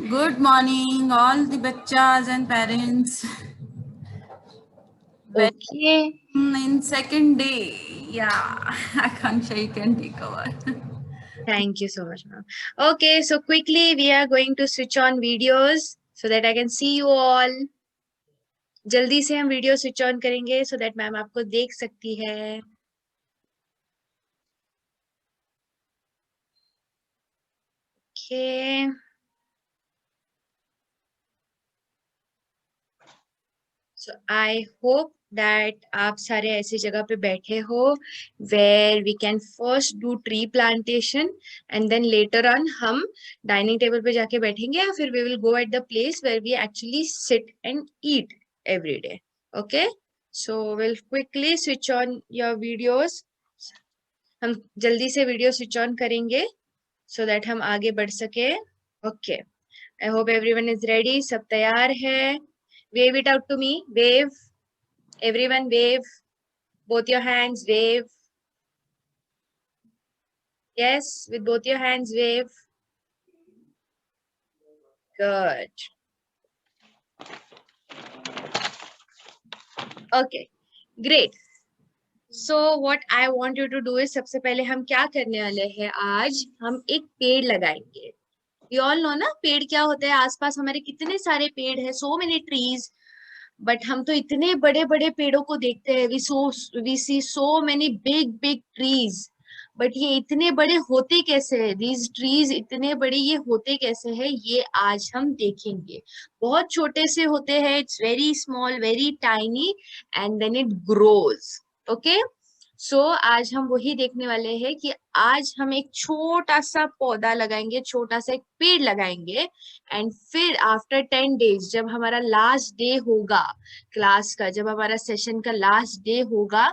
Good morning, all the bachas and parents. Okay, In second day, yeah, Akansha, you can take over. thank you so much, ma'am. Okay, so quickly we are going to switch on videos so that I can see you all. जल्दी से हम video switch on करेंगे so that ma'am आपको देख सकती है. Okay. So I hope that आप सारे ऐसी जगह पे बैठे हो where we can first do tree plantation and then later on हम dining table पे जाके बैठेंगे या फिर we will go at the place where we actually sit and eat every day. Okay, so we'll quickly switch on your videos. हम जल्दी से video switch on करेंगे so that हम आगे बढ़ सके. Okay, I hope everyone is ready. सब तैयार है. Wave it out to me. Wave. Everyone wave. Both your hands wave. Yes, with both your hands wave. Good. Okay, great. So what I want you to do is सबसे पहले हम क्या करने वाले हैं, आज हम एक पेड़ लगाएंगे. We all know ना पेड़ क्या होता है. आसपास हमारे कितने सारे पेड़ हैं, so many trees. बट हम तो इतने बड़े बड़े पेड़ों को देखते हैं. We see so many big big trees. But ये इतने बड़े होते कैसे हैं, दीज ट्रीज इतने बड़े ये होते कैसे हैं, ये आज हम देखेंगे. बहुत छोटे से होते हैं, it's very small, very tiny, and then it grows. Okay, so आज हम वही देखने वाले हैं कि आज हम एक छोटा सा पौधा लगाएंगे, छोटा सा एक पेड़ लगाएंगे. एंड फिर आफ्टर 10 days जब हमारा लास्ट डे होगा क्लास का, जब हमारा सेशन का लास्ट डे होगा,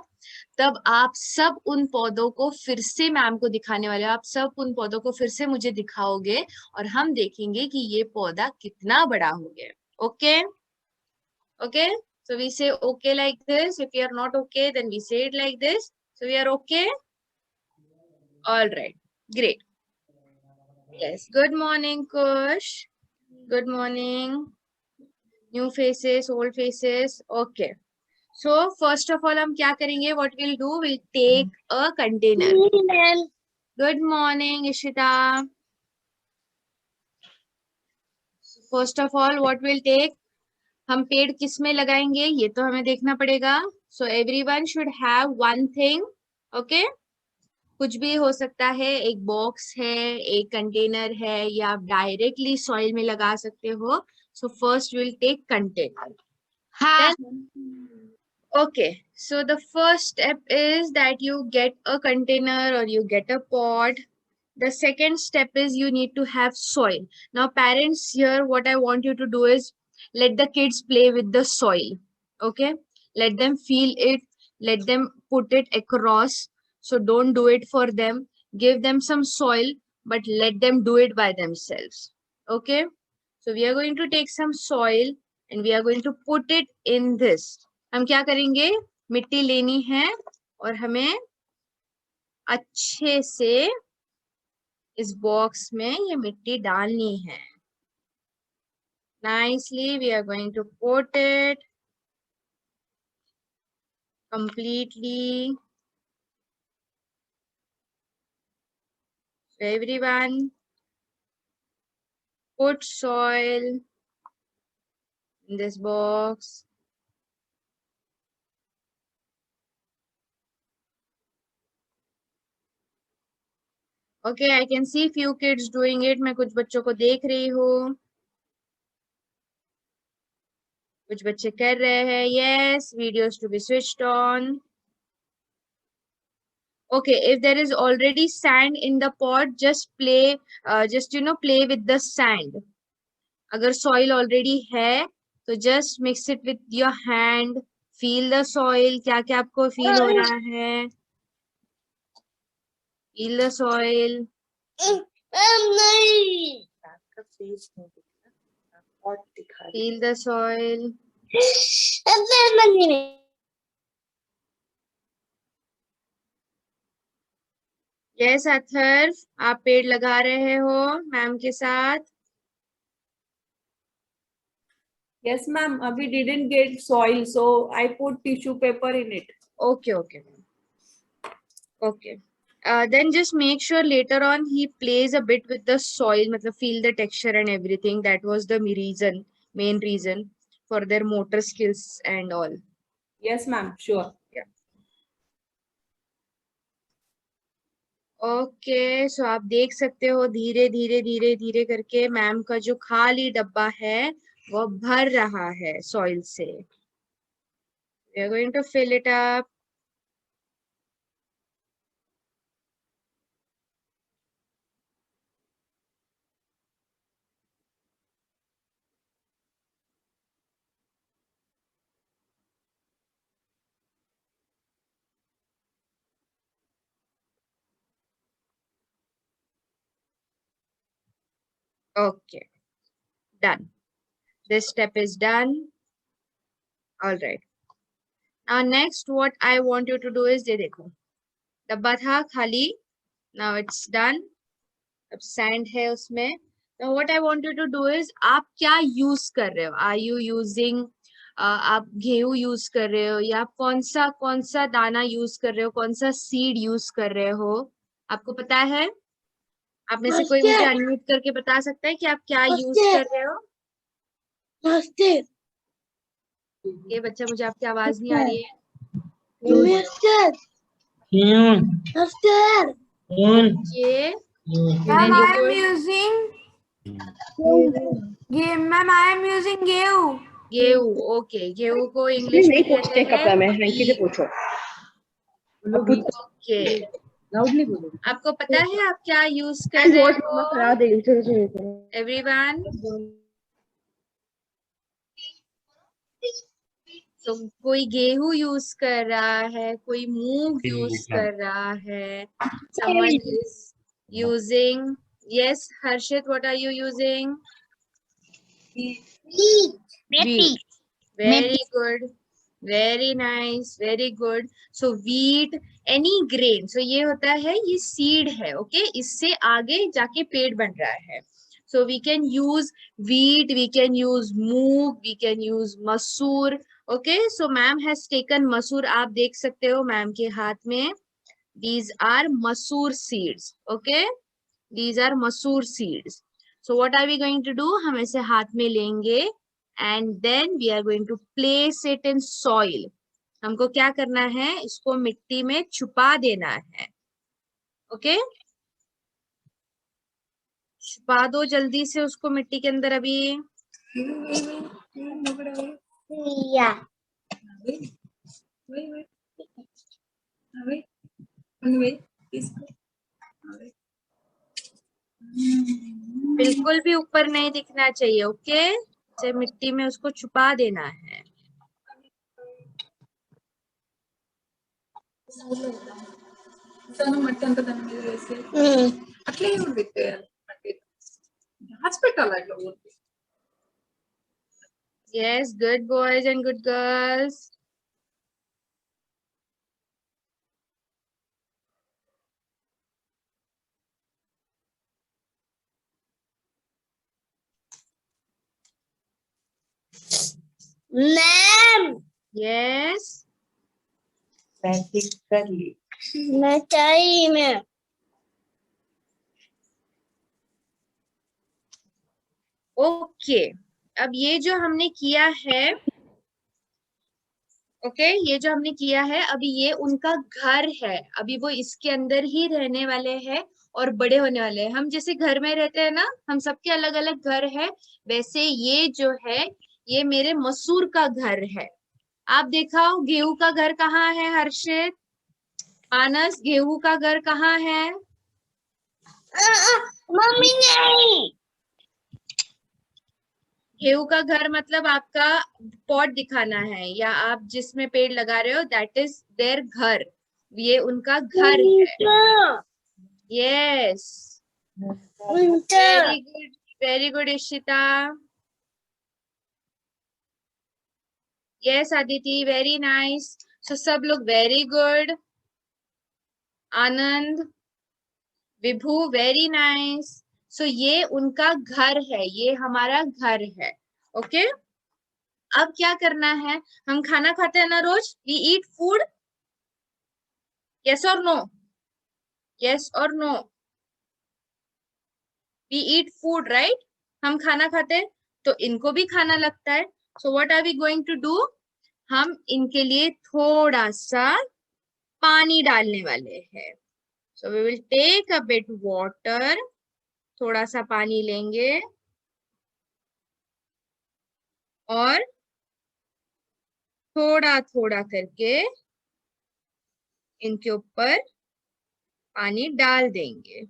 तब आप सब उन पौधों को फिर से मैम को दिखाने वाले हो. आप सब उन पौधों को फिर से मुझे दिखाओगे और हम देखेंगे कि ये पौधा कितना बड़ा हो गया. Okay okay, so we say okay like this. If you are not okay, then we say it like this. So we are okay. All right, great. Yes, good morning, Kush. Good morning. New faces, old faces. Okay. So first of all, हम क्या करेंगे? What we'll do? We'll take a container. Good morning, Ishita. First of all, what we'll take? हम पेड़ किस में लगाएंगे ये तो हमें देखना पड़ेगा. So everyone should have one thing. Okay? कुछ भी हो सकता है, एक बॉक्स है, एक कंटेनर है, या आप डायरेक्टली सॉइल में लगा सकते हो. So first we'll take container. Ha. Then, okay, so the first step is that you get a container or you get a pot. The second step is you need to have soil. Now, parents, here what I want you to do is let the kids play with the soil. Okay, let them feel it, let them put it across. So, don't do it for them. Give them some soil, but let them do it by themselves. Okay, so we are going to take some soil and we are going to put it in this. हम क्या करेंगे, मिट्टी लेनी है और हमें अच्छे से इस बॉक्स में ये मिट्टी डालनी है. Nicely we are going to put it completely. So everyone put soil in this box. Okay, I can see few kids doing it. मैं कुछ बच्चों को देख रही हूँ, कुछ बच्चे कर रहे हैं. Yes, videos to be switched on. Okay, if there is already sand in the pot, just play, play with the sand. अगर soil already है, तो just mix it with your hand. Feel the soil. क्या क्या आपको feel हो रहा है? Feel the soil. Feel the soil. Yes, Atharva, आप पेड़ लगा रहे हो मैम के साथ. Yes, ma'am. We didn't get soil, so I put tissue paper in it. Okay. Then just make sure later on he plays a bit with the soil, मतलब feel the texture and everything. That was the main reason for their motor skills and all. Yes, ma'am. Sure. Yeah. Okay so आप देख सकते हो धीरे धीरे करके ma'am का जो खाली डब्बा है वो भर रहा है सॉइल से. We are going to fill it up. Okay, done. This step is done. All right. Now next what I want you to do is ये देखो डब्बा था खाली. Now it's done. अब sand है उसमें. Now what I want you to do is आप क्या यूज कर रहे हो? Are you using आप गेहूं यूज कर रहे हो या आप कौन सा दाना यूज कर रहे हो, कौन सा सीड यूज कर रहे हो? आपको पता है? आप में से कोई मुझे अनम्यूट करके बता सकता है कि आप क्या यूज कर रहे हो? ये बच्चा मुझे आपकी आवाज नहीं आ रही है. ये Ma'am, very I am good. using Ma'am, I am using गेहूं. गेहूं. ओके गेहूं को इंग्लिश में कहते हैं पूछो. ओके. लाउडली बोलो. आपको पता है आप क्या यूज कर रहे हो एवरीवन? तो कोई गेहूं यूज कर रहा है, कोई मूंग यूज कर रहा है. someone is using. Yes, Harshit, what are you using? Wheat. Very good. Very nice. Very good. So wheat, any grain. So ये होता है, ये seed है. Okay, इससे आगे जाके पेड़ बन रहा है. So we can use wheat, we can use moong, we can use masoor. Okay, so ma'am has taken masoor. आप देख सकते हो मैम के हाथ में. These are masoor seeds. Okay, these are masoor seeds. So what are we going to do? हम ऐसे हाथ में लेंगे and then we are going to place it in soil. हमको क्या करना है? इसको मिट्टी में छुपा देना है. Okay, छुपा दो जल्दी से उसको मिट्टी के अंदर अभी. बिल्कुल भी ऊपर नहीं दिखना चाहिए. ओके, से मिट्टी में उसको छुपा देना है. మట్టి అంతా దాని మీద వేసి అట్లే ఉండితే హాస్పిటల్ అట్లా ఊరికి. Yes, good boys and good girls. Ma'am. Yes. Practically. मैं चाहिए मैं. ओके, अब ये जो हमने किया है, ओके, ये जो हमने किया है अभी ये उनका घर है. अभी वो इसके अंदर ही रहने वाले हैं और बड़े होने वाले हैं. हम जैसे घर में रहते हैं ना, हम सबके अलग अलग घर है, वैसे ये जो है ये मेरे मसूर का घर है. आप देखा गेहूं का घर कहाँ है? हर्षित, मानस, गेहूं का घर कहाँ है? मम्मी नहीं. गेहूं का घर मतलब आपका पॉट दिखाना है या आप जिसमें पेड़ लगा रहे हो, दैट इज देयर घर. ये उनका घर है. Yes, very good Ishita. Yes Aditi, very nice. So सब लोग very good. Anand, Vibhu, very nice. So ये उनका घर है, ये हमारा घर है. ओके, अब क्या करना है, हम खाना खाते हैं ना रोज, वी ईट फूड, यस और नो, यस और no, we eat food right, हम खाना खाते हैं तो इनको भी खाना लगता है। So what are we going to do, हम इनके लिए थोड़ा सा पानी डालने वाले हैं। So we will take a bit water, थोड़ा सा पानी लेंगे और थोड़ा थोड़ा करके इनके ऊपर पानी डाल देंगे।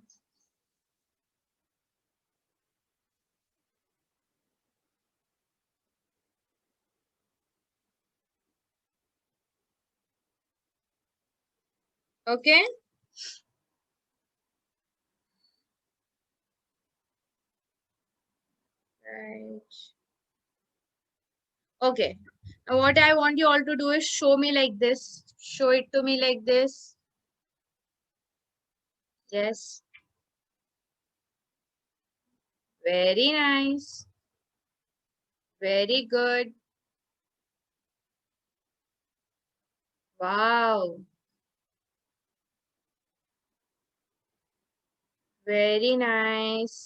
Okay right. Okay, now what I want you all to do is show me like this, show it to me like this, yes, very nice, very good, wow, very nice.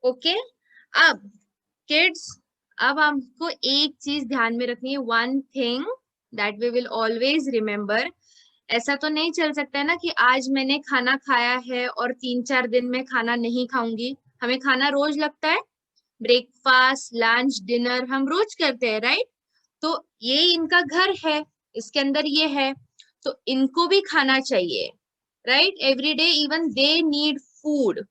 Okay अब kids, अब हमको एक चीज ध्यान में रखनी है, one thing that we will always remember. ऐसा तो नहीं चल सकता है ना कि आज मैंने खाना खाया है और 3-4 दिन में खाना नहीं खाऊंगी। हमें खाना रोज लगता है, ब्रेकफास्ट लंच डिनर हम रोज करते हैं राइट। तो ये इनका घर है, इसके अंदर ये है, तो इनको भी खाना चाहिए right, every day even they need food.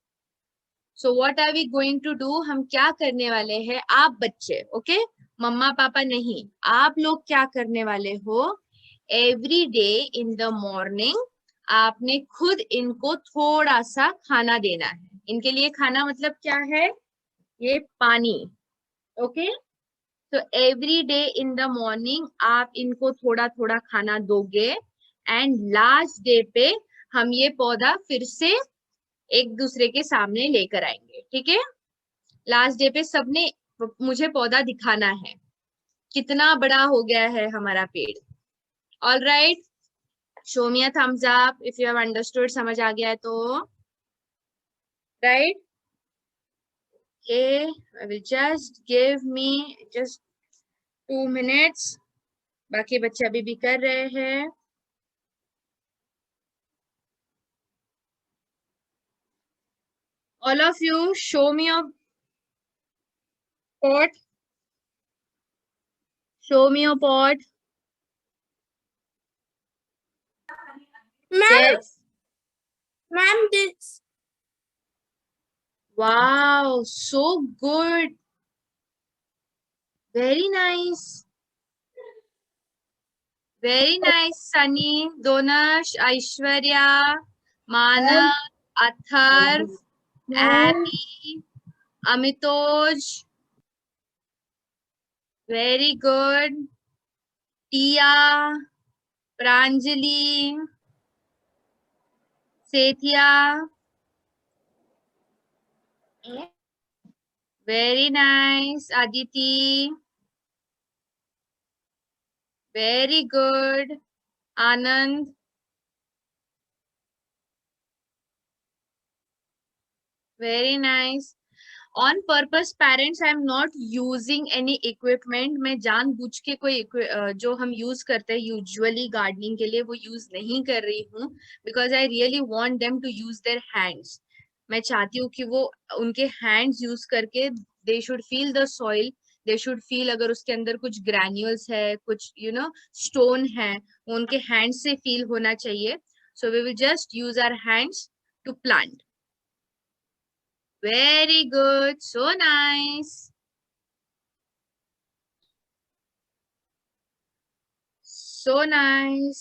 So what are we going to do, हम क्या करने वाले हैं, आप बच्चे ओके, मम्मा पापा नहीं, आप लोग क्या करने वाले हो, every day in the morning आपने खुद इनको थोड़ा सा खाना देना है। इनके लिए खाना मतलब क्या है, ये पानी, ओके। तो every day in the morning आप इनको थोड़ा थोड़ा खाना दोगे एंड लास्ट डे पे हम ये पौधा फिर से एक दूसरे के सामने लेकर आएंगे, ठीक है। लास्ट डे पे सबने मुझे पौधा दिखाना है कितना बड़ा हो गया है हमारा पेड़। All right, show me a thumbs up if you have understood, समझ आ गया है तो right. Okay, I will just give me just 2 minutes, बाकी बच्चे अभी भी कर रहे हैं। All of you show me your pot, show me your pot. Ma'am, Yes, ma'am, this. wow, so good, very nice, very nice Sunny, Donash, Aishwarya, Manav, Atharv, Abby, Amitoj, very good, Tia, Pranjali, Sethia, very nice, Aditi, very good, Anand, very nice. On purpose parents, I am not using any equipment, मैं जानबूझ के कोई जो हम use करते हैं usually gardening के लिए वो यूज नहीं कर रही हूँ, because I really want them to use their hands. मैं चाहती हूँ कि वो उनके हैंड्स यूज करके they should feel the soil, they should feel अगर उसके अंदर कुछ ग्रैन्यूल्स है, कुछ स्टोन है, वो उनके हैंड से फील होना चाहिए। So we will just use our hands to plant. Very good, so nice. So nice.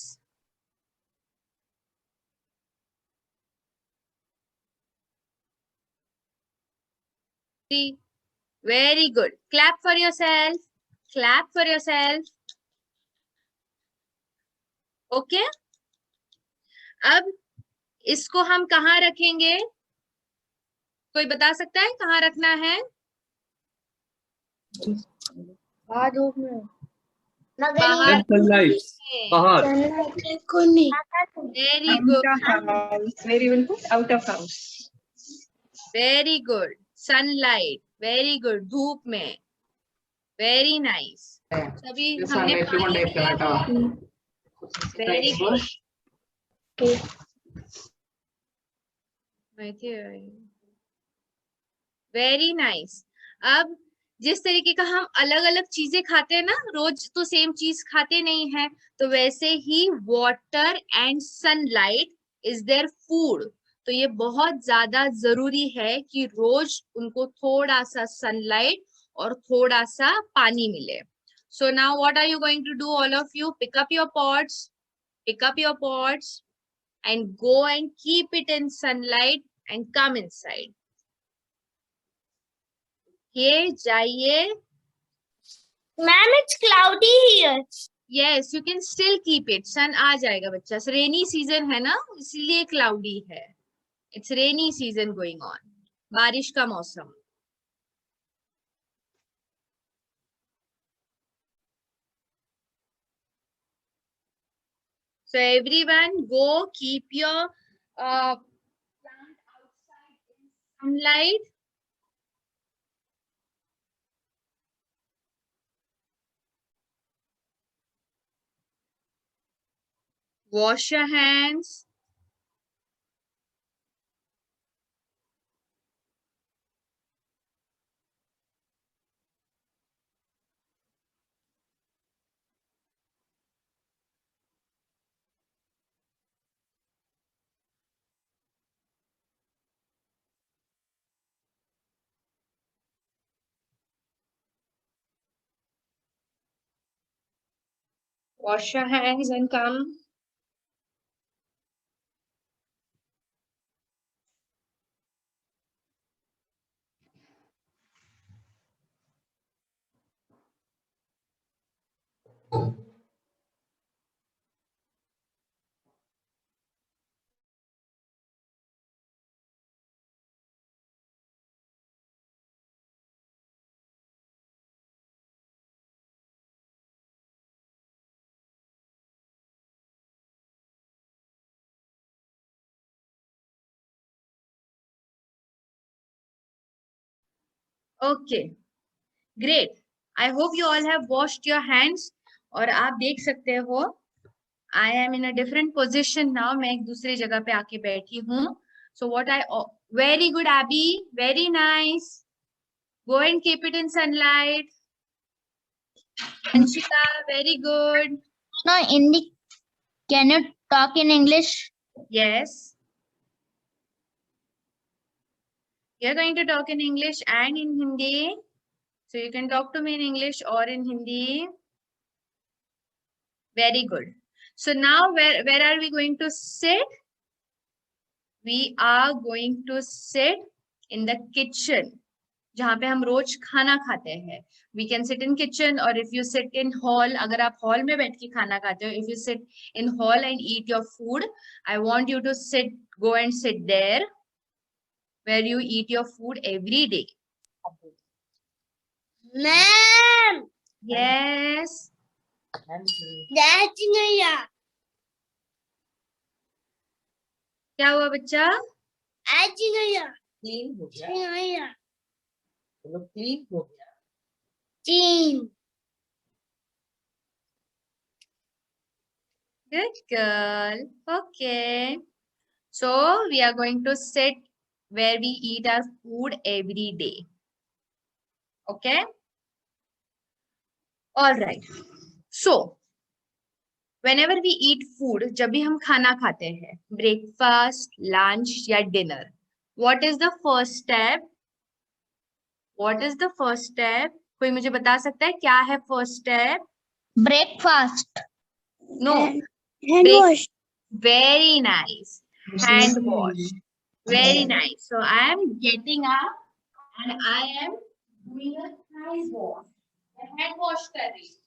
Very good. Clap for yourself. Clap for yourself. Okay. अब इसको हम कहाँ रखेंगे? कोई बता सकता है कहाँ रखना है? बाहर धूप में बाहर sunlight. में। बाहर. Very good, Out of house. Where you will put out of house. Very good. Sunlight, very good. धूप में, वेरी नाइस। सभी हमने वेरी गुड। Very nice. अब जिस तरीके का हम अलग अलग चीजें खाते हैं ना, रोज तो सेम चीज खाते नहीं है, तो वैसे ही water and sunlight is their food. तो ये बहुत ज्यादा जरूरी है कि रोज उनको थोड़ा सा सनलाइट और थोड़ा सा पानी मिले। So now what are you going to do all of you? Pick up your pots and go and keep it in sunlight and come inside. ये जाइए। Ma'am, it's cloudy here. Yes, you can still keep it. सन आ जाएगा बच्चा। Rainy season है ना, इसलिए cloudy है। It's rainy season going on, बारिश का मौसम। So everyone go keep your plant outside in sunlight. Wash your hands. Wash your hands and come. Okay, great. I hope you all have washed your hands. और आप देख सकते हो I am in a different position now. मैं एक दूसरी जगह पे आके बैठी हूँ। So what I very good Abby, very nice. Go and keep it in sunlight. Anshika, very good. No, can you talk in English? Yes. You're going to talk in English and in Hindi. So you can talk to me in English or in Hindi. Very good. So now where are we going to sit? We are going to sit in the kitchen, जहाँ पे हम रोज खाना खाते हैं। We can sit in kitchen, or if you sit in hall, अगर आप hall में बैठ के खाना खाते हो, if you sit in hall and eat your food, I want you to go and sit there where you eat your food every day. Ma'am, Yes. that's Naya. क्या हुआ बच्चा? That's Naya. क्लीन हो गया, Naya. चलो clean हो गया। Team. Good girl. Okay. So we are going to sit where we eat our food every day. Okay. All right. So whenever we eat food, जब भी हम खाना खाते हैं, breakfast, lunch या dinner, what is the first step? What is the first step? कोई मुझे बता सकता है क्या है first step? Breakfast. No. Hand wash. Very nice. Hand wash. Very nice. So I am getting up and I am doing a nice wash. Hand wash कर रही हूँ.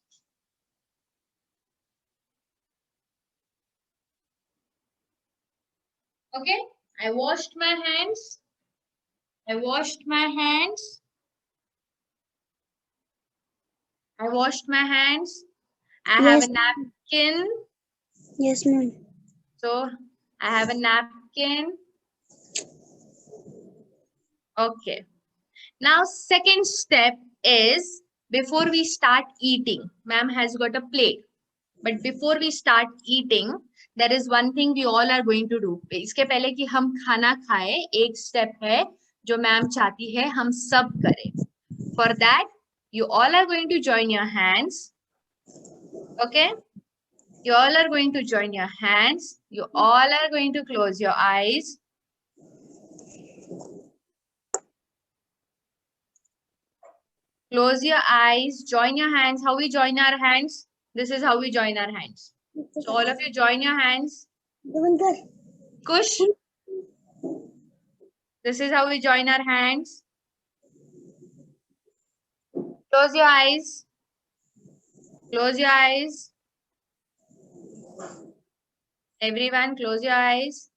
Okay. I washed my hands. I washed my hands. I washed my hands. I have a Yes. napkin. Yes, ma'am. So I have a napkin. Okay. Now, second step is before we start eating, ma'am has got a plate. But before we start eating, there is one thing we all are going to do. इसके पहले कि हम खाना खाएं, एक step है जो ma'am चाहती है हम सब करें. For that, you all are going to join your hands. Okay? You all are going to join your hands. You all are going to close your eyes. Close your eyes, join your hands. How we join our hands? This is how we join our hands. So all of you join your hands. Kush. This is how we join our hands. Close your eyes. Close your eyes. Everyone close your eyes.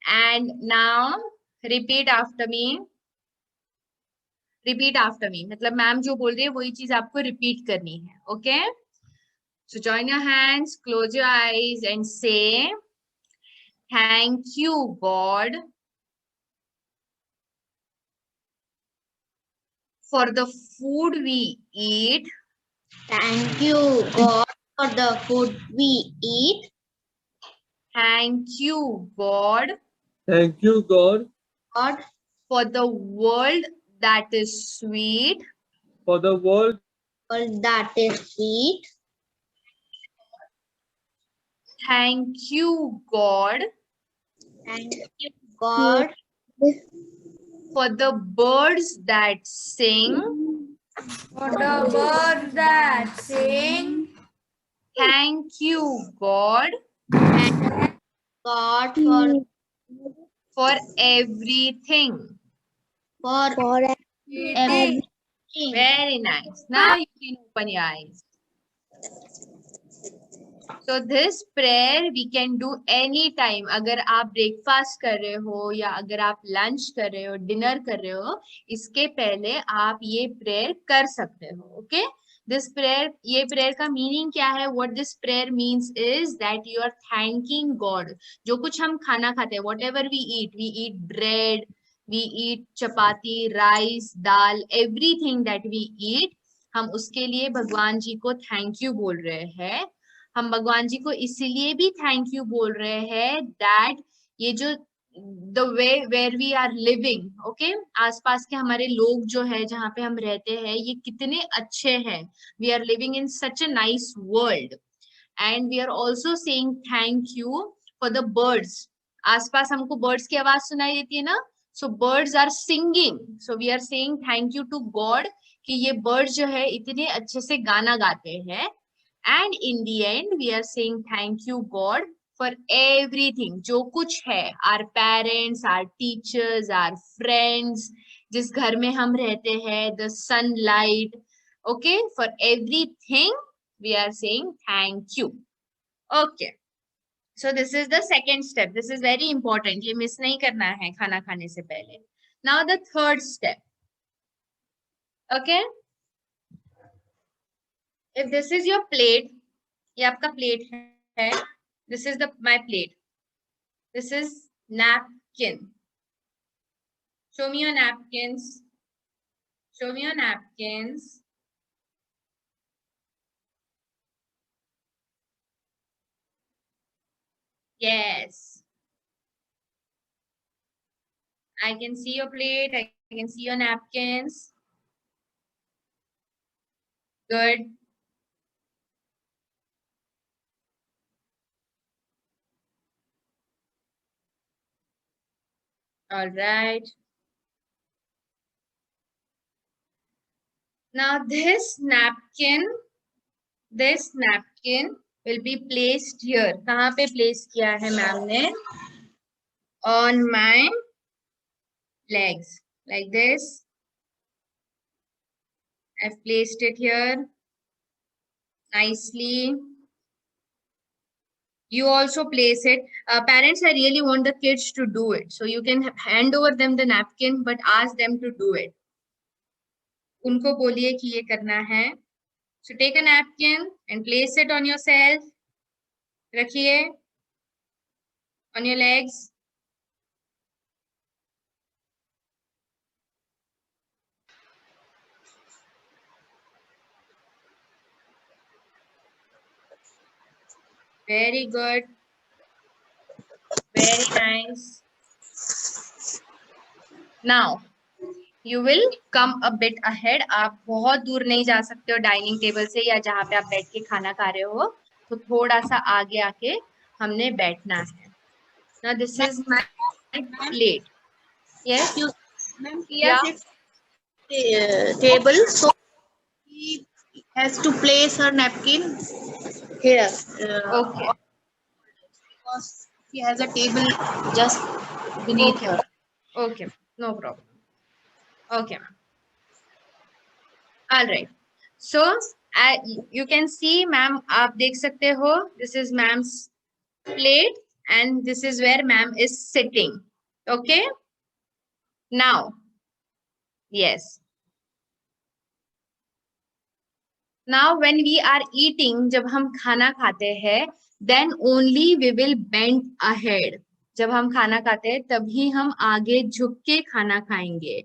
And now repeat after me. Repeat after me. मतलब ma'am जो बोल रही है वही चीज आपको repeat करनी है. Okay? So join your hands, close your eyes and say, thank you, God, for the food we eat. Thank you, God, for the food we eat. Thank you, God, Thank you, God, God, for the world that is sweet. for the world. for that is sweet. Thank you, God, Thank you, God, for the birds that sing. For the birds that sing. Thank you, God, God, for everything. for everything. Very nice. Now you can open your eyes. So this prayer we can do any time. अगर आप breakfast कर रहे हो या अगर आप lunch कर रहे हो, dinner कर रहे हो, इसके पहले आप ये prayer कर सकते हो. Okay? This prayer, ये prayer का meaning क्या है? What this prayer means is that you are thanking God. जो कुछ हम खाना खाते हैं, whatever we eat bread, we eat chapati, rice, dal, everything that we eat, हम उसके लिए भगवान जी को thank you बोल रहे हैं. हम भगवान जी को इसीलिए भी थैंक यू बोल रहे हैं दैट ये जो the way where we are living, okay, आसपास के हमारे लोग जो है जहाँ पे हम रहते हैं ये कितने अच्छे हैं. We are living in such a nice world and we are also saying thank you for the birds. आसपास हमको बर्ड्स की आवाज सुनाई देती है ना, so birds are singing, so we are saying thank you to God कि ये बर्ड्स जो है इतने अच्छे से गाना गाते हैं. And in the end, we are saying thank you, God, for everything. जो कुछ है, our parents, our teachers, our friends, जिस घर में हम रहते हैं, the sunlight, okay, for everything, we are saying thank you. Okay. So this is the second step. This is very important. ये miss नहीं करना है खाना खाने से पहले. Now the third step. Okay. If this is your plate, ये आपका plate है. This is my plate. This is napkin. Show me your napkins. Show me your napkins. Yes. I can see your plate. I can see your napkins. Good. All right. Now this napkin will be placed here. कहाँ पे place किया है ma'am ने? On my legs, like this. I've placed it here nicely. You also place it. Parents, I really want the kids to do it. So you can hand over them the napkin, but ask them to do it. उनको बोलिए कि ये करना है. So take a napkin and place it on yourself. रखिए on your legs. Very good. Very nice. Now, you will come a bit ahead. आप बहुत दूर नहीं जा सकते हो डाइनिंग टेबल से या जहाँ पे आप बैठ के खाना खा रहे हो, तो थोड़ा सा आगे आके हमने बैठना है. Now this is my plate. Yes. Ma'am, Yeah. table, so he has to place her napkin here. Okay. Because he has a table just beneath her. Okay. No problem. Okay. All right. So you can see, ma'am, आप देख सकते हो. This is ma'am's plate, and this is where ma'am is sitting. Okay. Now, yes. Now, when we are eating, जब हम खाना खाते हैं, then only we will bend ahead. जब हम खाना खाते हैं, तभी हम आगे झुक के खाना खाएंगे.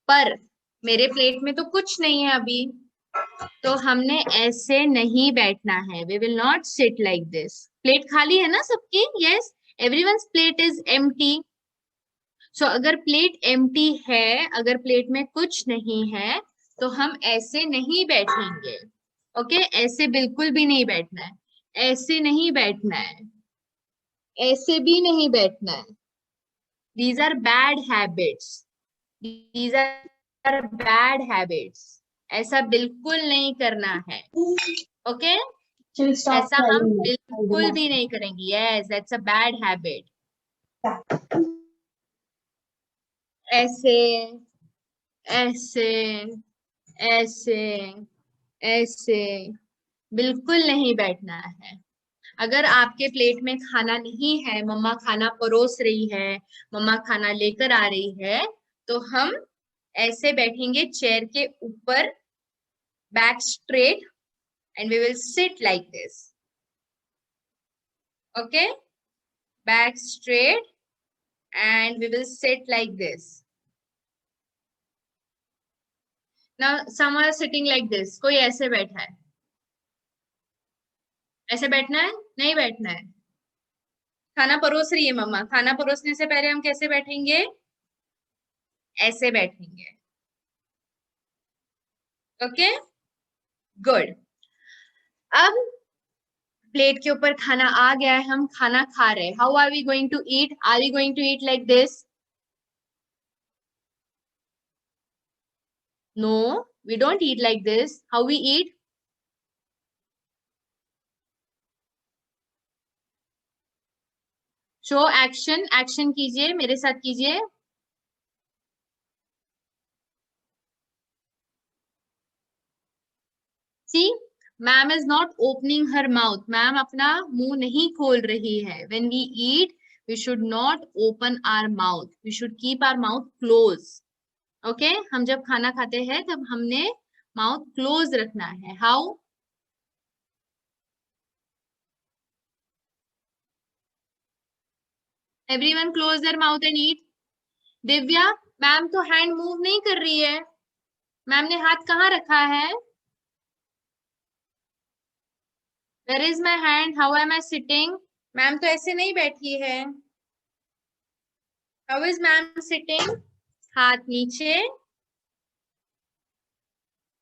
पर मेरे प्लेट में तो कुछ नहीं है अभी, तो हमने ऐसे नहीं बैठना है. We will not sit like this. Plate खाली है ना सबकी? Yes. Everyone's plate is empty. So अगर प्लेट empty है, अगर प्लेट में कुछ नहीं है, तो हम ऐसे नहीं बैठेंगे. ओके, ऐसे बिल्कुल भी नहीं बैठना है. ऐसे नहीं बैठना है. ऐसे भी नहीं बैठना है. These are bad habits. These are bad habits. ऐसा बिल्कुल नहीं करना है. ओके, ऐसा हम बिल्कुल भी नहीं करेंगे. Yes, that's a bad habit. ऐसे ऐसे ऐसे ऐसे बिल्कुल नहीं बैठना है. अगर आपके प्लेट में खाना नहीं है, मम्मा खाना परोस रही है, मम्मा खाना लेकर आ रही है, तो हम ऐसे बैठेंगे चेयर के ऊपर, back straight, and we will sit like this. Okay, back straight and we will sit like this. Now someone is sitting like this. कोई ऐसे बैठा है. ऐसे बैठना है? नहीं बैठना है. खाना परोस रही है मम्मा. खाना परोसने से पहले हम कैसे बैठेंगे? ऐसे बैठेंगे. Okay, good. अब प्लेट के ऊपर खाना आ गया है, हम खाना खा रहे हैं. How are we going to eat? Are we going to eat like this? No, we don't eat like this. How we eat? Show action. Action कीजिए, मेरे साथ कीजिए. See, ma'am is not opening her mouth. Ma'am अपना मुंह नहीं खोल रही है. When we eat, we should not open our mouth. We should keep our mouth close. Okay, हम जब खाना खाते हैं तब हमने माउथ क्लोज रखना है. How? Everyone close their mouth and eat. Divya, ma'am तो हैंड मूव नहीं कर रही है. मैम ने हाथ कहाँ रखा है? Where is my hand? How am I sitting? Ma'am तो ऐसे नहीं बैठी है. How is ma'am sitting? हाथ नीचे.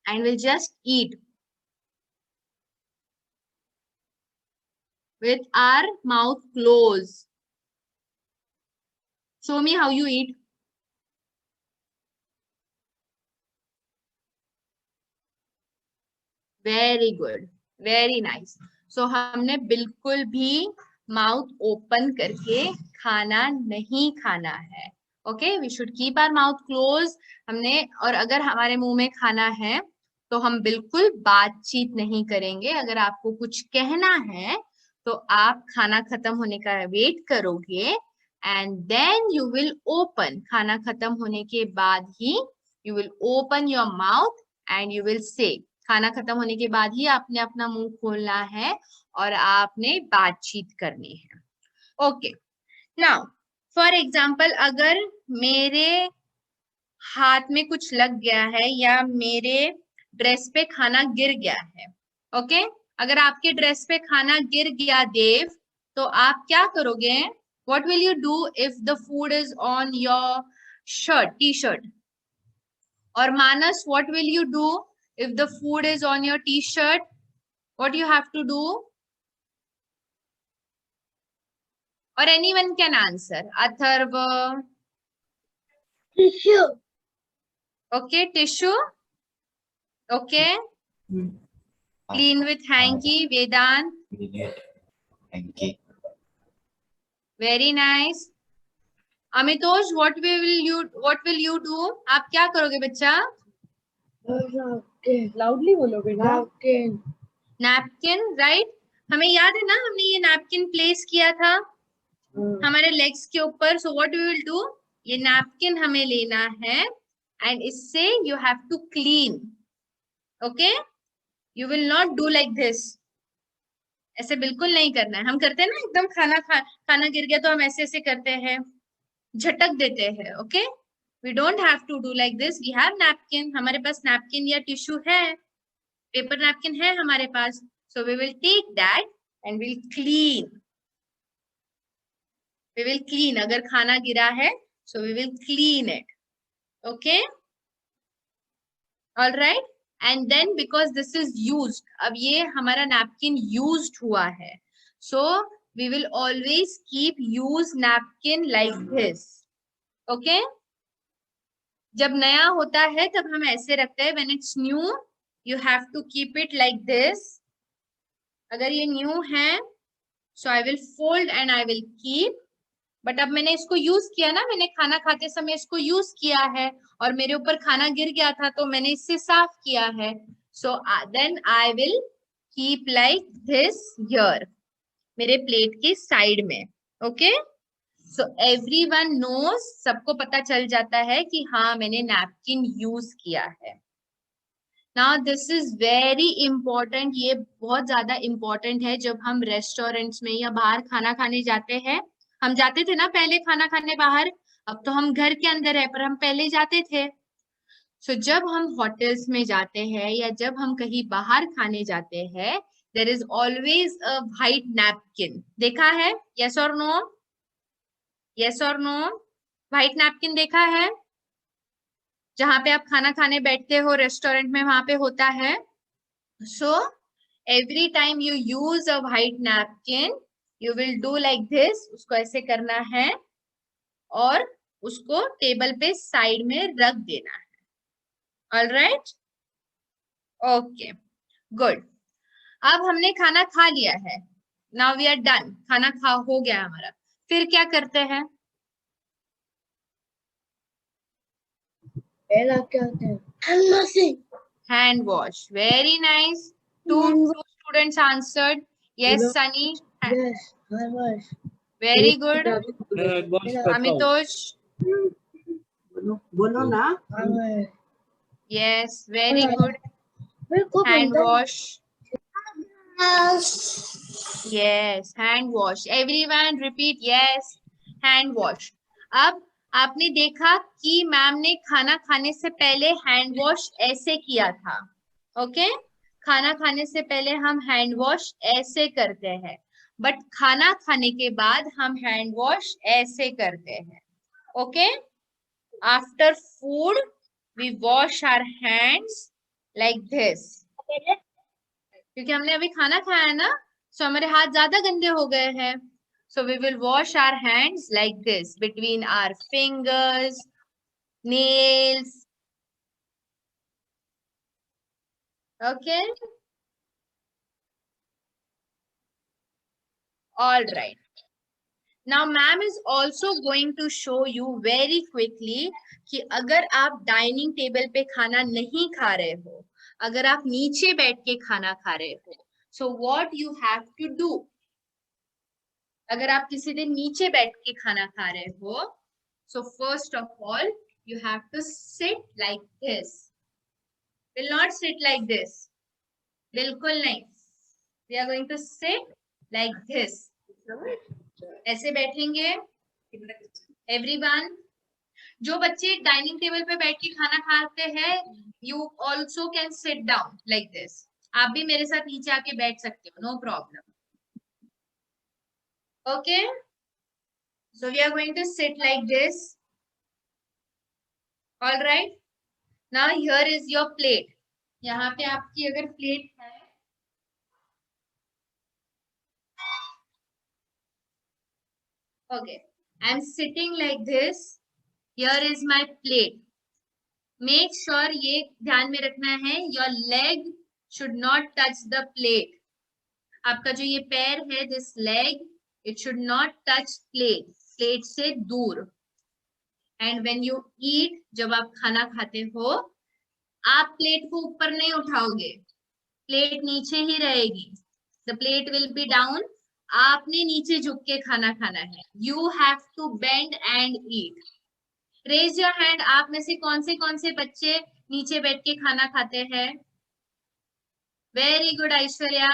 And we'll just eat with our mouth closed. Show me how you eat. Very good. Very nice. So हमने बिल्कुल भी माउथ ओपन करके खाना नहीं खाना है. Okay, we should keep our mouth close. हमने, और अगर हमारे मुंह में खाना है तो हम बिल्कुल बातचीत नहीं करेंगे. अगर आपको कुछ कहना है तो आप खाना खत्म होने का वेट करोगे and then you will open, खाना खत्म होने के बाद ही you will open your mouth and you will say, खाना खत्म होने के बाद ही आपने अपना मुंह खोलना है और आपने बातचीत करनी है। ओके, नाउ फॉर एग्जाम्पल अगर मेरे हाथ में कुछ लग गया है या मेरे ड्रेस पे खाना गिर गया है, ओके, अगर आपके ड्रेस पे खाना गिर गया देव, तो आप क्या करोगे? What will you do if the food is on your shirt, T shirt? और Manas, what will you do if the food is on your T shirt? What you have to do? और anyone can answer. Atharva, Tissue. okay, tissue, okay, clean with hanky, Vedant, hanky. very nice. Amitosh, what will you do? आप क्या करोगे बच्चा? Loudly बोलो बेटा. Napkin, right? हमें याद है ना, हमने ये napkin place किया था हमारे legs के ऊपर. So what we will do? ये napkin हमें लेना है and इससे you have to clean. Okay? You will not do like this. ऐसे बिल्कुल नहीं करना है. हम करते हैं ना एकदम खाना गिर गया तो हम ऐसे ऐसे करते हैं, झटक देते हैं. Okay, we don't have to do like this. We have napkin, हमारे पास नैपकिन या टिश्यू है, पेपर नैपकिन है हमारे पास. So we will take that and will clean. We will clean. अगर खाना गिरा है so we will clean it. Okay, all right. And then because this is used, अब ये हमारा नैपकिन यूज्ड हुआ है, सो we will always keep use napkin like this. Okay? जब नया होता है तब हम ऐसे रखते हैं. When it's new, you have to keep it like this. अगर ये new है, so I will fold and I will keep. But अब मैंने इसको use किया ना, मैंने खाना खाते समय इसको use किया है और मेरे ऊपर खाना गिर गया था तो मैंने इससे साफ किया है. So then I will keep like this here. मेरे प्लेट के साइड में. ओके, सो एवरीवन नोज, सबको पता चल जाता है कि हाँ मैंने नैपकिन यूज किया है. Now this is very important. ये बहुत ज्यादा इंपॉर्टेंट है जब हम रेस्टोरेंट्स में या बाहर खाना खाने जाते हैं. हम जाते थे ना पहले खाना खाने बाहर, अब तो हम घर के अंदर है पर हम पहले जाते थे. सो जब हम होटल्स में जाते हैं या जब हम कहीं बाहर खाने जाते हैं, there is always a white napkin. देखा है? Yes or no? Yes or no? White napkin देखा है? जहाँ पे आप खाना खाने बैठते हो रेस्टोरेंट में, वहां पे होता है. So every time you use a white napkin, you will do like this. उसको ऐसे करना है और उसको टेबल पे साइड में रख देना है. All right? Okay, good. अब हमने खाना खा लिया है. Now we are done. खाना हो गया हमारा. फिर क्या करते हैं? Hand wash. Very nice. Two students answered. Yes, Sunny. Very good. Amitosh. बोलो ना. Yes, very good. Hand wash. Yes, hand wash. Everyone repeat yes, hand wash. अब आपने देखा कि मैम ने खाना खाने से पहले हैंड वॉश ऐसे किया था. ओके, खाना खाने से पहले हम हैंड वॉश ऐसे करते हैं, बट खाना खाने के बाद हम हैंड वॉश ऐसे करते हैं. Okay, after food we wash our hands like this. क्योंकि हमने अभी खाना खाया ना, सो हमारे हाथ ज्यादा गंदे हो गए हैं. So we will wash our hands like this between our fingers, nails. Okay, all right. Now ma'am is also going to show you very quickly कि अगर आप डाइनिंग टेबल पे खाना नहीं खा रहे हो, अगर आप नीचे बैठ के खाना खा रहे हो, so what you have to do. अगर आप किसी दिन नीचे बैठ के खाना खा रहे हो, so first of all you have to sit like this. Will not sit like this. बिल्कुल नहीं. We are going to sit like this. ऐसे बैठेंगे. Everyone. जो बच्चे डाइनिंग टेबल पे बैठ के खाना खाते हैं, you also can sit down like this. आप भी मेरे साथ नीचे आके बैठ सकते हो, no problem. Okay? So we are going to sit like this. All right? Now here is your plate. यहाँ पे आपकी अगर प्लेट है, okay, I'm sitting like this. Here is my plate. Make sure ये ध्यान में रखना है, your leg should not touch the plate. आपका जो ये पैर है, this leg, it should not touch plate. Plate से दूर. And when you eat, जब आप खाना खाते हो, आप प्लेट को ऊपर नहीं उठाओगे, प्लेट नीचे ही रहेगी. The plate will be down. आपने नीचे झुक के खाना खाना है. You have to bend and eat. Raise your hand. आप में से कौन से बच्चे नीचे बैठ के खाना खाते हैं? Very good, Aishwarya.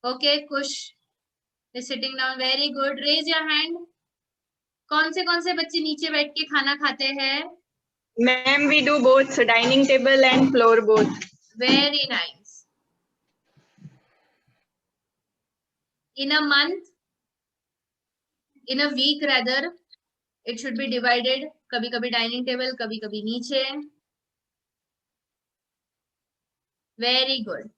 Okay, Kush is sitting down. Very good. Raise your hand. कौन से बच्चे नीचे बैठ के खाना खाते हैं? Ma'am, we do both dining table and floor both. Very nice. In a month, in a week rather, it should be divided. कभी कभी डाइनिंग टेबल, कभी कभी नीचे. Very good.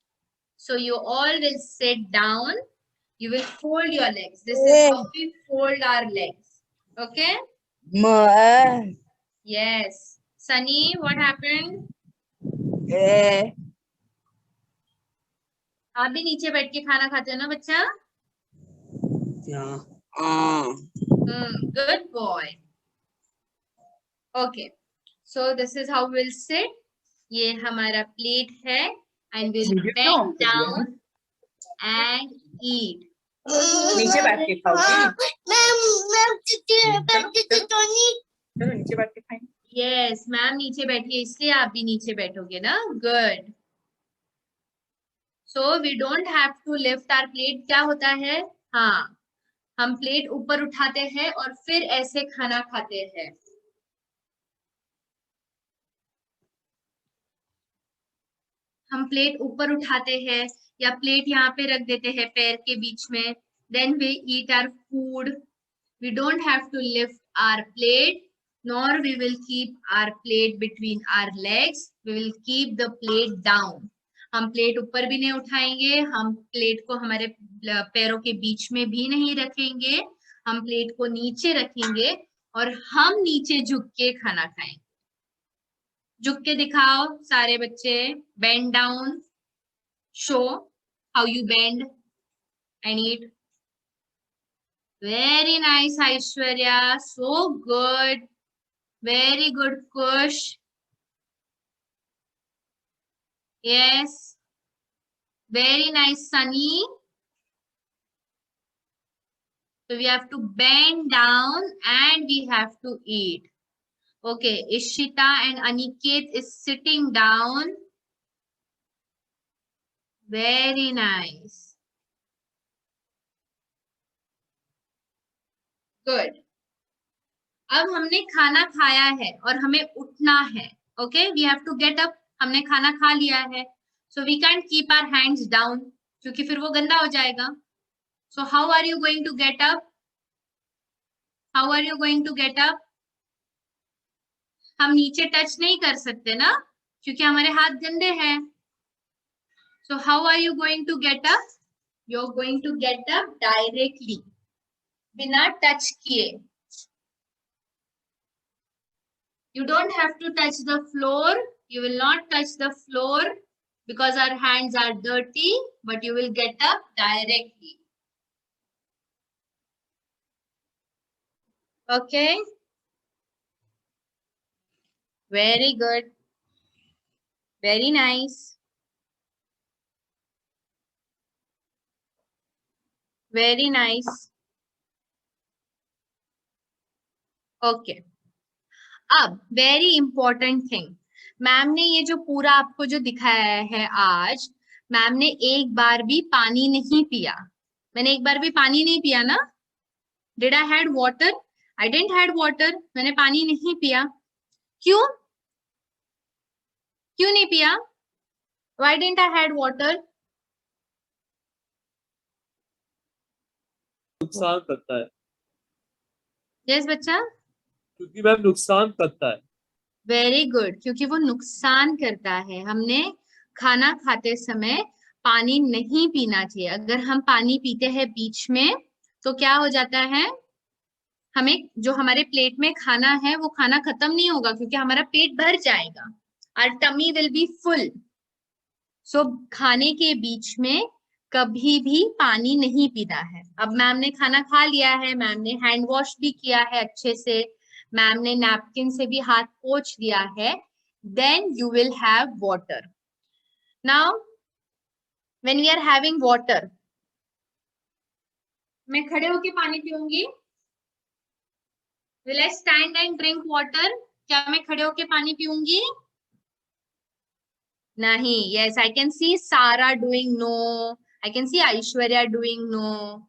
So you all will sit down. You will fold your legs. This is how we fold our legs. Okay? Yes. Sunny, what happened? आप भी नीचे बैठ के खाना खाते हो ना बच्चा? Good boy. Okay. So this is how we'll sit. ये हमारा प्लेट है and we'll bend down and eat. नीचे बैठ के खाओगे? चलो नीचे बैठ के खाएंगे. Yes, मैम नीचे बैठिए, इसलिए आप भी नीचे बैठोगे ना. Good. So we don't have to lift our plate. क्या होता है? हाँ, हम प्लेट ऊपर उठाते हैं और फिर ऐसे खाना खाते हैं. हम प्लेट ऊपर उठाते हैं या प्लेट यहाँ पे रख देते हैं पैर के बीच में. Then we eat our food. We don't have to lift our plate, nor we will keep our plate between our legs. We will keep the plate down. हम प्लेट ऊपर भी नहीं उठाएंगे, हम प्लेट को हमारे पैरों के बीच में भी नहीं रखेंगे. हम प्लेट को नीचे रखेंगे और हम नीचे झुक के खाना खाएंगे. झुक के दिखाओ सारे बच्चे. Bend down. Show how you bend and eat. Very nice, Aishwarya. So good. Very good, Kush. Yes. Very nice, Sunny. So we have to bend down and we have to eat. Okay, Ishita and Aniket is sitting down. Very nice. Good. अब हमने खाना खाया है और हमें उठना है. Okay, we have to get up. हमने खाना खा लिया है. So we can't keep our hands down क्योंकि फिर वो गंदा हो जाएगा. So how are you going to get up? How are you going to get up? हम नीचे टच नहीं कर सकते ना क्योंकि हमारे हाथ गंदे हैं. So how are you going to get up? You're going to get up directly, बिना टच किए. You don't have to touch the floor. You will not touch the floor because our hands are dirty, but you will get up directly. Okay? Very good. Very nice. Very nice. Okay, अब very important thing, ma'am ने ये जो पूरा आपको जो दिखाया है आज, मैम ने एक बार भी पानी नहीं पिया। मैंने एक बार भी पानी नहीं पिया ना? Did I had water? I didn't had water. मैंने पानी नहीं पिया। क्यों? क्यों नहीं पिया? Why didn't I had water? नुकसान करता है, यस बच्चा, क्योंकि मैम नुकसान करता है। वेरी गुड, क्योंकि वो नुकसान करता है। हमने खाना खाते समय पानी नहीं पीना चाहिए। अगर हम पानी पीते हैं बीच में तो क्या हो जाता है, हमें जो हमारे प्लेट में खाना है वो खाना खत्म नहीं होगा, क्योंकि हमारा पेट भर जाएगा, our tummy will be full। सो खाने के बीच में कभी भी पानी नहीं पीना है। अब मैम ने खाना खा लिया है, मैम ने हैंड वॉश भी किया है अच्छे से, मैम ने नैपकिन से भी हाथ पोंछ दिया है, then you will have water. Now when we are having water, मैं खड़े होके पानी पीऊंगी? Will I stand and drink water? क्या मैं खड़े होके पानी पीऊंगी? नहीं। Yes, I can see Sara doing no. I can see Aishwarya doing no.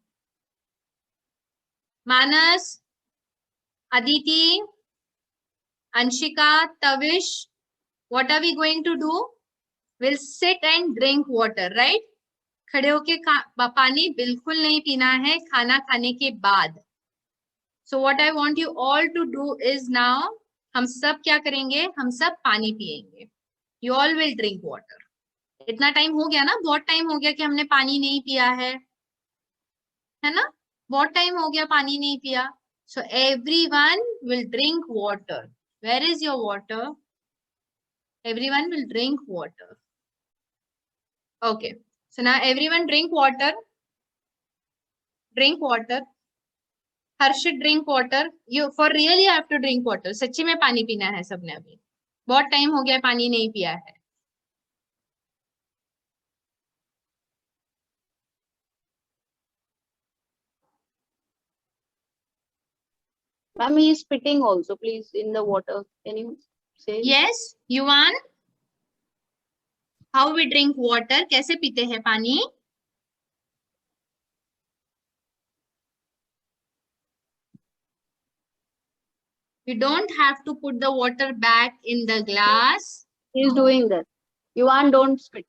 Manas, Aditi, Anshika, Tavish, what are we going to do? We'll sit and drink water, right? खड़े होके पानी बिल्कुल नहीं पीना है खाना खाने के बाद। So what I want you all to do is now, हम सब क्या करेंगे? हम सब पानी पिएंगे। You all will drink water. इतना टाइम हो गया ना, बहुत टाइम हो गया कि हमने पानी नहीं पिया है ना? बहुत टाइम हो गया पानी नहीं पिया। So everyone will drink water. Where is your water? Everyone will drink water. Okay. So now everyone drink water. Drink water. Harshit, drink water. You for really you have to drink water. सच्ची में पानी पीना है सबने। अभी बहुत time हो गया पानी नहीं पिया है। Ma'am, he is spitting also, please, in the water. Can you say? Yes, Yuvan. How we drink water? कैसे पीते हैं पानी? You don't have to put the water back in the glass. He is doing that. Yuvan, don't spit.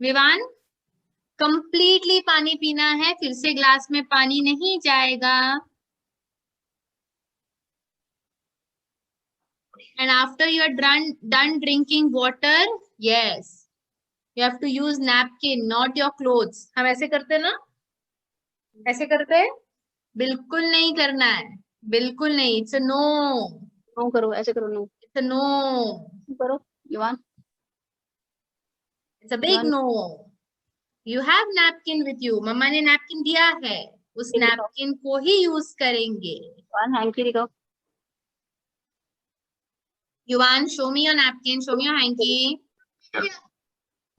Vivaan, completely पानी पीना है, फिर से glass में पानी नहीं जाएगा। And after you are done drinking water, yes, you have to use napkin, not your clothes. हम ऐसे करते ना? ऐसे करते हैं? बिल्कुल नहीं करना है, बिल्कुल नहीं। It's a no. No करो, ऐसे करो, no. It's a no. करो, Yuvan. It's a big no. You have napkin with you. मम्मा ने napkin दिया है, उस napkin को ही use करेंगे। Yuvan, hanky दिखाओ. Yuvan, show me your napkin. Show me your hanky.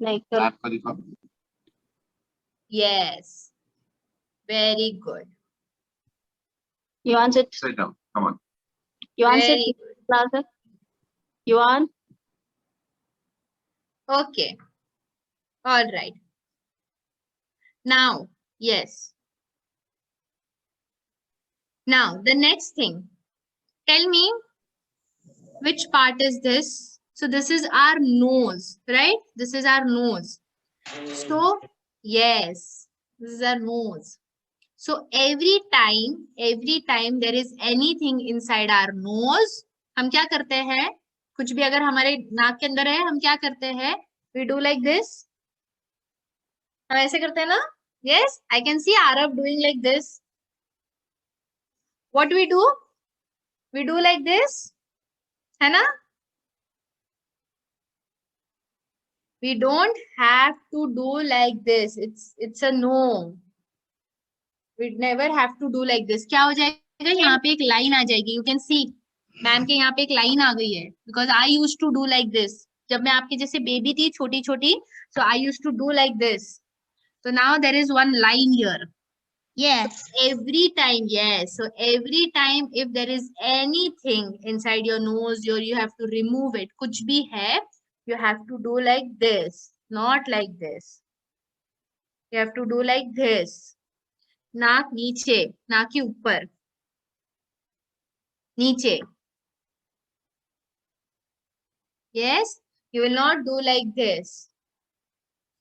नहीं करो. आपको दिखाओ. Yes. Very good. Yuvan, sit. Sit down. Come on. Yuvan, Very sit. good. Class. Yuvan. Okay. All right. Now, yes. Now, the next thing. Tell me, which part is this? So, this is our nose, right? This is our nose. So, yes, this is our nose. So, every time there is anything inside our nose, हम क्या करते हैं? कुछ भी अगर हमारे नाक के अंदर है, हम क्या करते हैं? We do like this. हम ऐसे करते हैं ना? Yes, I can see Arav doing like this. What do? We do like this, है ना? We don't have to do like this. It's a no. We never have to do like this. क्या हो जाएगा? यहाँ पे एक line आ जाएगी. You can see, ma'am के यहाँ पे एक लाइन आ गई है. Because I used to do like this. जब मैं आपके जैसे बेबी थी, छोटी छोटी, so I used to do like this. So now there is one line here. Yes, every time, yes. So every time if there is anything inside your nose, you have to remove it. कुछ भी है, you have to do like this, not like this. You have to do like this. नाक नीचे, नाक के ऊपर, नीचे. Yes, you will not do like this.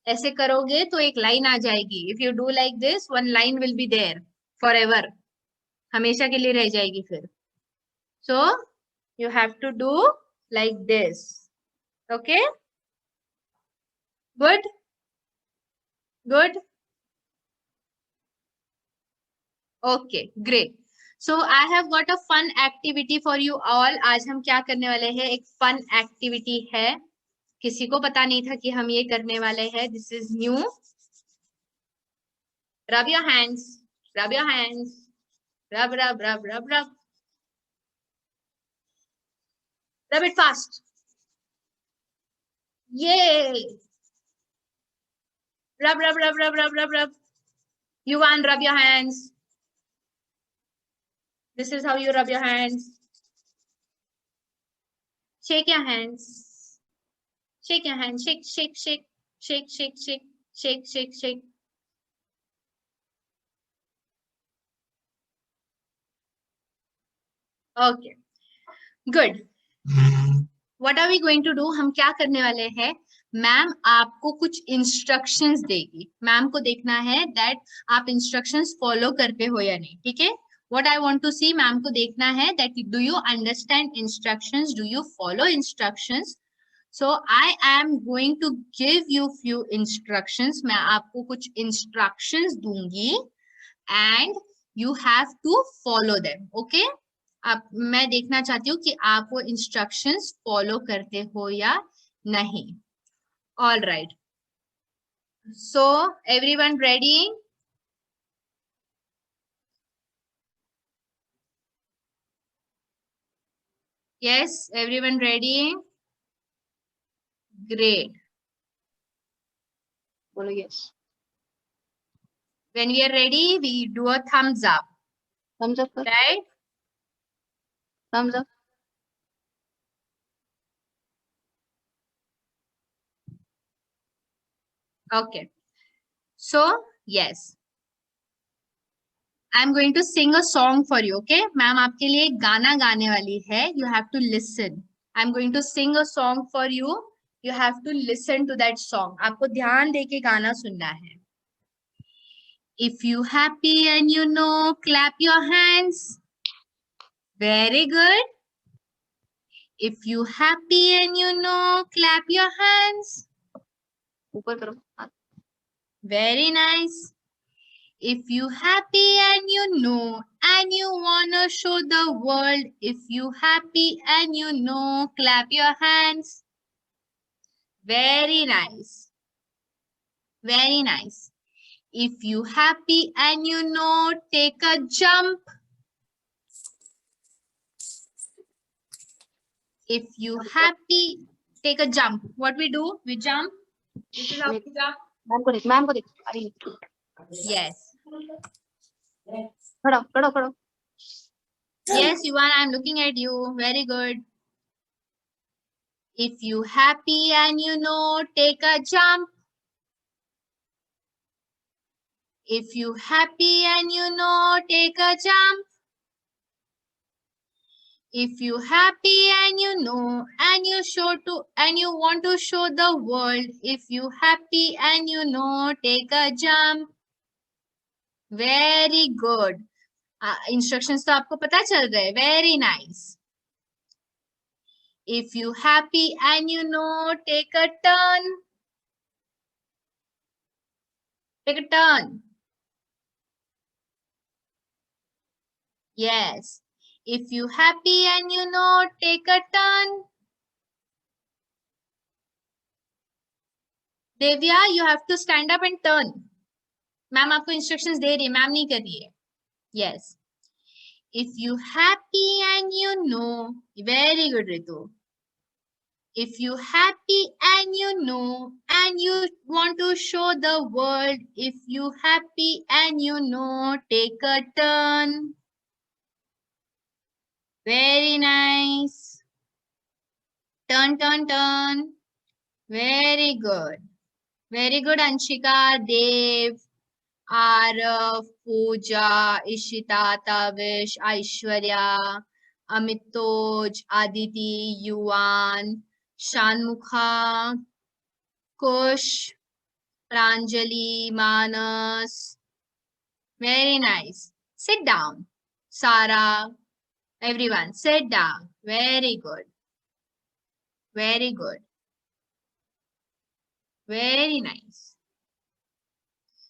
ऐसे करोगे तो एक लाइन आ जाएगी. If you do like this, one line will be there forever. हमेशा के लिए रह जाएगी फिर. So you have to do like this. Okay? Good? Good? Okay, great. So I have got a fun activity for you all. आज हम क्या करने वाले हैं? एक fun activity है. किसी को पता नहीं था कि हम ये करने वाले हैं. This is new. Rub your hands. Rub your hands. Rub, rub, rub, rub, rub. Rub it fast. Yay! Rub, rub, rub, rub, rub, rub, rub. You want rub your hands. This is how you rub your hands. Shake your hands. Shake your hands. Shake, shake, shake, shake, shake, shake, shake, shake, shake. Okay. Good. What are we going to do? हम क्या करने वाले हैं? Ma'am आपको कुछ instructions देगी. Ma'am को देखना है दैट आप इंस्ट्रक्शंस फॉलो करते हो या नहीं. ठीक है? What I want to see, ma'am को देखना है that do you understand instructions? Do you follow instructions? So I am going to give you few instructions. मैं आपको कुछ instructions दूंगी and you have to follow them. Okay? अब मैं देखना चाहती हूँ कि आप वो instructions follow करते हो या नहीं. All right. So everyone ready? Yes, everyone ready? Great. बोलो yes. When we are ready, we do a thumbs up, Thumbs up. Sir. right? Thumbs up. Okay. So, yes. I'm going to sing a song for you, okay? Ma'am, आपके लिए एक गाना गाने वाली है. You have to listen. I'm going to sing a song for you. You have to listen to that song. आपको ध्यान देके गाना सुनना है. If you happy and you know, clap your hands. Very good. If you happy and you know, clap your hands. ऊपर करो. Very nice. If you happy and you know, and you wanna show the world, if you happy and you know, clap your hands. Very nice. Very nice. If you happy and you know, take a jump. If you happy, take a jump. What we do? We jump. This is how we jump. Ma'am को देख. अरे Yes. खड़ा खड़ा खड़ा. Yes, Yuvan, I'm looking at you. Very good. If you happy and you know, take a jump. If you happy and you know, take a jump. If you happy and you know, and you want to show the world, if you happy and you know, take a jump. Very good. Instructions तो आपको पता चल रहा है. Very nice. If you happy and you know, take a turn. Take a turn. Yes. If you happy and you know, take a turn. Devya, you have to stand up and turn. Ma'am आपको instructions दे रही है, ma'am नहीं कर रही है. Yes. If you happy and you know, very good Ritu. If you happy and you know, and you want to show the world. If you happy and you know, take a turn. Very nice. Turn, turn, turn. Very good. Very good, Anshika, Dev, Arav, Pooja, Ishita, Tavish, Aishwarya, Amitoj, Aditi, Yuan, Shanmukha, Kush, Pranjali, Manas. Very nice. Sit down. Sarah, everyone, sit down. Very good. Very good. Very nice.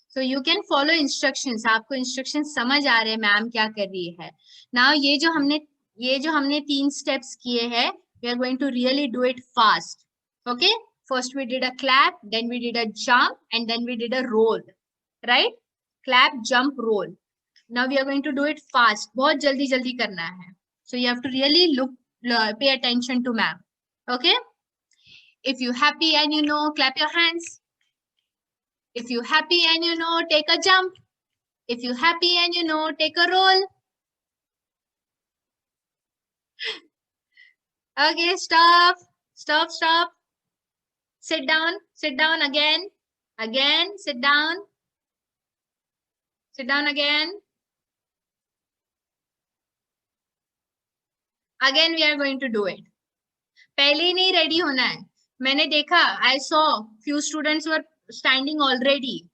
So you can follow instructions. आपको instructions समझ आ रहे हैं ma'am क्या कर रही है. Now ये जो हमने 3 steps किए हैं, we are going to really do it fast. Okay? First we did a clap, then we did a jump, and then we did a roll. Right? Clap, jump, roll. Now we are going to do it fast. बहुत जल्दी जल्दी करना है. So you have to really pay attention to ma'am. Okay? If you happy and you know, clap your hands. If you happy and you know, take a jump. If you happy and you know, take a roll. Okay, stop. Stop, stop. Sit down. Sit down again. Again, sit down. Sit down again. Again, we are going to do it. पहले ही नहीं ready होना है. मैंने देखा, I saw few students were standing already.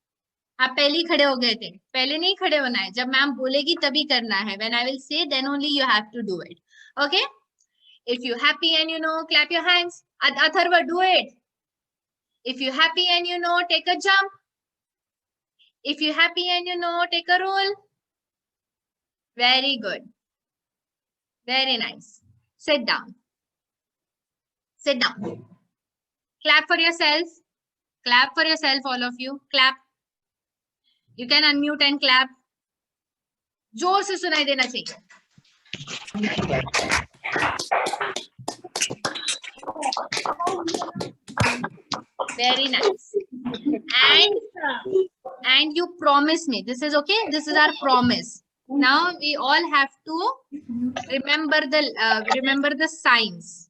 आप पहले ही खड़े हो गए थे. पहले नहीं खड़े होना है. जब मैम बोलेगी तभी करना है. When I will say, then only you have to do it. Okay? If you happy and you know, clap your hands. Atharva, do it. If you happy and you know, take a jump. If you happy and you know, take a roll. Very good. Very nice. Sit down. Sit down. Clap for yourself. Clap for yourself, all of you. Clap. You can unmute and clap. जोर से सुनाई देना चाहिए. Very nice. And you promise me. This is okay. This is our promise. Now we all have to remember the signs.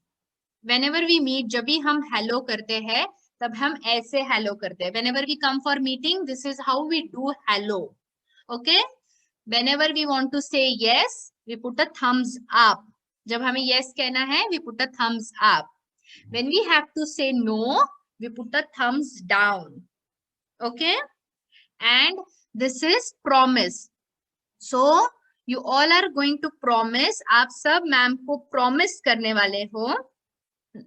Whenever we meet, जब भी हम hello करते हैं, तब हम ऐसे hello करते हैं. Whenever we come for meeting, this is how we do hello. Okay? Whenever we want to say yes, we put a thumbs up. जब हमें yes कहना है, we put a thumbs up. When we have to say no, we put a thumbs down. Okay? And this is promise. So you all are going to promise. आप सब ma'am को promise करने वाले हो.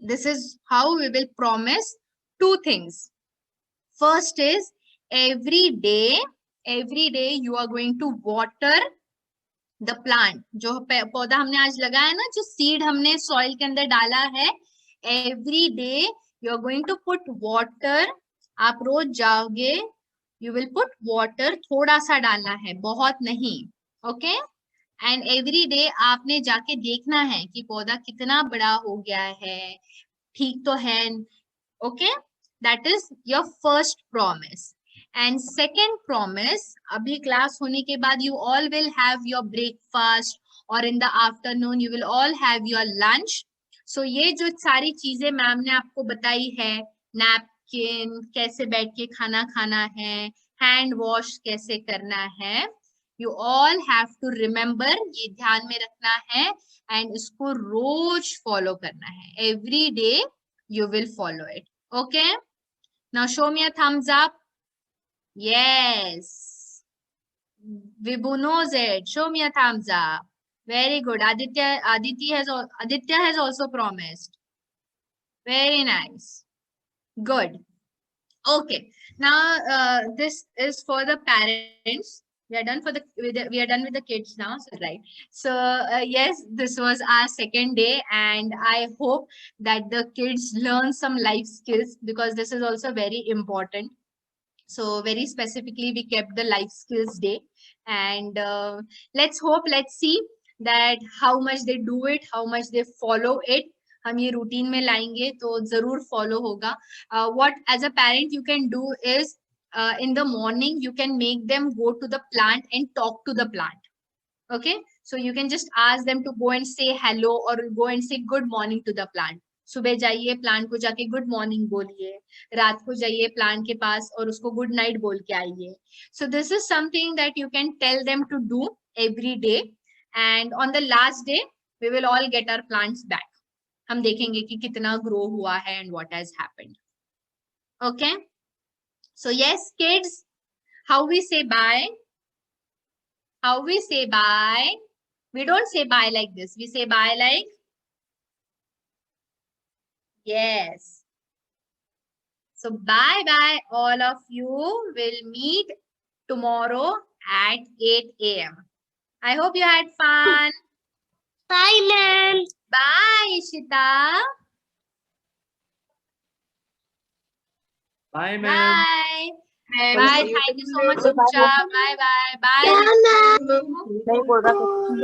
This is how we will promise 2 things. First is every day you are going to water the plant. जो पौधा हमने आज लगाया ना, जो seed हमने soil के अंदर डाला है, every day you are going to put water. आप रोज जाओगे, you will put water. थोड़ा सा डालना है, बहुत नहीं. Okay? And every day आपने जाके देखना है कि पौधा कितना बड़ा हो गया है, ठीक तो है. Okay? That is your first promise. And second promise, अभी class होने के बाद you all will have your breakfast, or in the afternoon you will all have your lunch. So ये जो सारी चीजें मैम ने आपको बताई है, napkin कैसे बैठ के खाना खाना है, hand wash कैसे करना है, you all have to remember, ये ध्यान में रखना है, and इसको रोज follow करना है. Every day you will follow it. Okay? Now show me a thumbs up. Yes. Vibhu knows it. Show me a thumbs up. Very good. Aditya has also promised. Very nice. Good. Okay. Now this is for the parents. We are done with the kids now, so right. So yes, this was our second day, and I hope that the kids learn some life skills, because this is also very important. So very specifically, we kept the life skills day, and let's see that how much they do it, how much they follow it. हम ये routine में लाएंगे तो जरूर follow होगा. What as a parent you can do is in the morning you can make them go to the plant and talk to the plant. Okay, so you can just ask them to go and say hello or go and say good morning to the plant. सुबह जाइए plant को जाके good morning बोलिए, रात को जाइए plant के पास और उसको गुड नाइट बोल के आइए. So this is something that you can tell them to do every day, and on the last day we will all get our plants back. हम देखेंगे कि कितना ग्रो हुआ है and what has happened. Okay, so yes kids, how we say bye? How we say bye? We don't say bye like this. We say bye like, yes. So bye bye all of you. We'll meet tomorrow at 8 a.m. I hope you had fun. Bye, ma'am. Bye, Ishita. Bye, ma'am. Bye. Bye. Thank you so much, Sucha. Bye bye. Bye. नहीं बोल रहा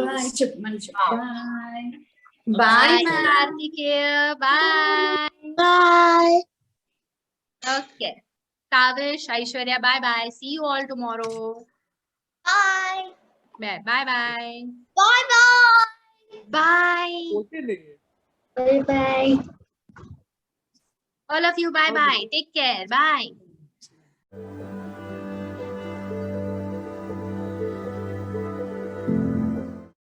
Bye, Chipmunk. Bye. Bye, Kartikeya. Bye. Bye. Okay. Tavish, Aishwarya, bye bye. See you all tomorrow. Bye. Bye bye. Bye. Bye bye. Bye. बोलते नहीं है. Bye bye. All of you, bye bye. Take care. Bye.